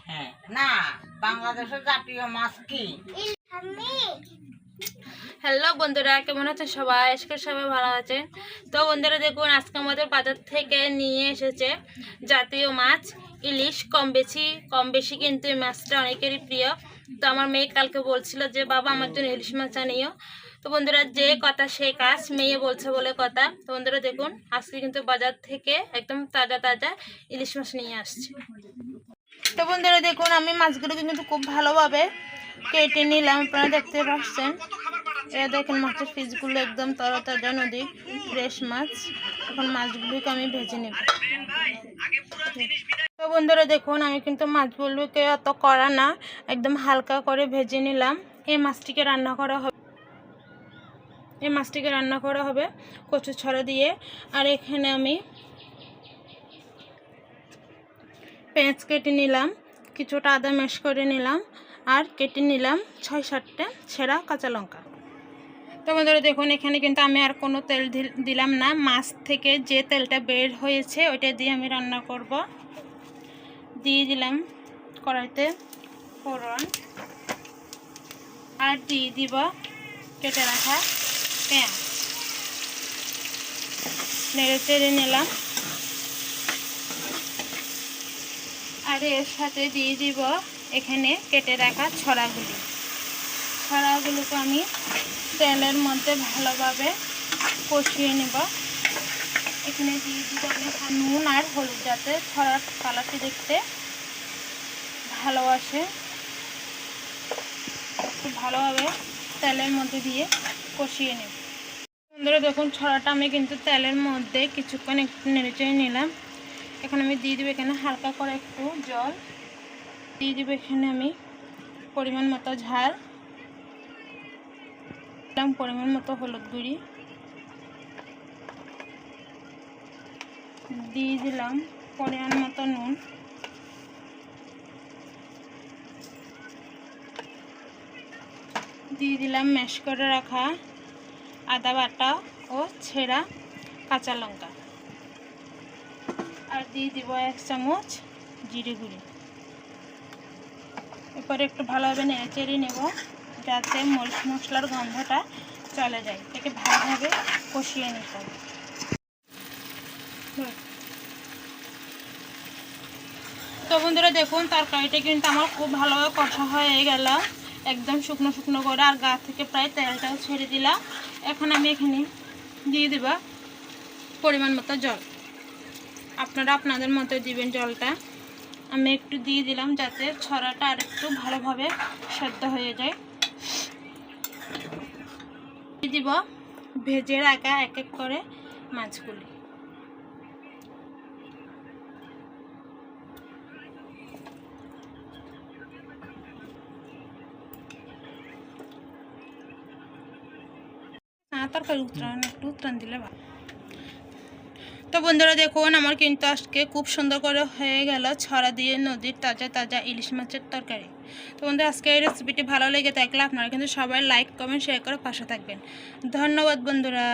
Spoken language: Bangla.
হ্যাঁ না, বাংলাদেশের জাতীয় মাছ কি? হ্যালো বন্ধুরা, কেমন আছেন সবাই? আজকে সবাই ভালো আছেন। তো বন্ধুরা দেখুন, আজকে আমাদের বাজার থেকে নিয়ে এসেছে জাতীয় মাছ ইলিশ। কম বেশি কিন্তু এই মাছটা অনেকেরই প্রিয়। তো আমার মেয়ে কালকে বলছিল যে বাবা আমার জন্য ইলিশ মাছ আনিও। তো বন্ধুরা, যে কথা সেই কাজ, মেয়ে বলছে বলে কথা। তো বন্ধুরা দেখুন, আজকে কিন্তু বাজার থেকে একদম তাজা তাজা ইলিশ মাছ নিয়ে আসছে। তো বন্ধুরা দেখুন, আমি মাছগুলোকে কিন্তু খুব ভালোভাবে কেটে নিলাম। আপনারা দেখতে পাচ্ছেন, এরা দেখেন মাছের পিসগুলো একদম তরতাজা, নদীর ফ্রেশ মাছ। এখন মাছগুলোকে আমি ভেজে নেব। তো বন্ধুরা দেখুন, আমি কিন্তু মাছগুলোকে অত কড়া না, একদম হালকা করে ভেজে নিলাম। এই মাছটিকে রান্না করা হবে কচু ছড়া দিয়ে। আর এখানে আমি পেঁয়াজ কেটে নিলাম, কিছুটা আদা ম্যাশ করে নিলাম, আর কেটে নিলাম 6-7টা ছেঁড়া কাঁচা লঙ্কা। তো বন্ধুরা দেখুন, এখানে কিন্তু আমি আর কোনো তেল দিলাম না। মাছ থেকে যে তেলটা বের হয়েছে ওইটা দিয়ে আমি রান্না করব। দিয়ে দিলাম কড়াইতে ফোড়ন, আর দিয়ে দিব কেটে রাখা পেঁয়াজ। নেড়ে চেড়ে নিলাম, আর এর সাথে দিয়ে দিব এখানে কেটে রাখা ছড়াগুলোকে আমি তেলের মধ্যে ভালোভাবে কষিয়ে নেব। এখানে দিয়ে দিব আমি নুন আর হলুদ, যাতে ছড়ার কালারটি দেখতে ভালো আসে। খুব ভালোভাবে তেলের মধ্যে দিয়ে কষিয়ে নেব। বন্ধুরা দেখুন, ছড়াটা আমি কিন্তু তেলের মধ্যে কিছুক্ষণ একটু নেড়ে নিলাম। এখন আমি দিয়ে দেবো এখানে হালকা করে একটু জল, দিয়ে দেবো এখানে আমি পরিমাণ মতো ঝাল, পরিমাণ মতো হলুদ গুঁড়ি, দিয়ে দিলাম পরিমাণ মতো নুন, দিয়ে দিলাম ম্যাশ করে রাখা আদা বাটা ও ছেঁড়া কাঁচা লঙ্কা, আর দিয়ে দিব 1 চামচ জিরে গুঁড়ি। এরপরে একটু ভালোভাবে নেড়ে চেড়ে নেব, যাতে মরিচ মশলার গন্ধটা চলে যায়। এটাকে ভালোভাবে কষিয়ে নিতে হবে। তো বন্ধুরা দেখুন, তরকারিটা কিন্তু আমার খুব ভালোভাবে কষা হয়ে গেল, একদম শুকনো শুকনো করে, আর গা থেকে প্রায় তেলটাও ছেড়ে দিলাম। এখন আমি এখানে দিয়ে দেব পরিমাণ মতো জল। আপনারা আপনাদের মতো দিবেন জলটা। আমি একটু দিয়ে দিলাম যাতে ছড়াটা আর একটু ভালোভাবে সেদ্ধ হয়ে যায়। দিয়ে দিব ভেজে রাখা এক এক করে মাছগুলি। তরকারি উত্তরাণ দিলে ভালো। তো বন্ধুরা দেখুন, আমার কিন্তু আজকে খুব সুন্দর করে হয়ে গেল ছড়া দিয়ে নদীর তাজা তাজা ইলিশ মাছের তরকারি। তো বন্ধুরা, আজকে এই রেসিপিটি ভালো লেগে থাকলে আপনারা কিন্তু সবাই লাইক কমেন্ট শেয়ার করে পাশে থাকবেন। ধন্যবাদ বন্ধুরা।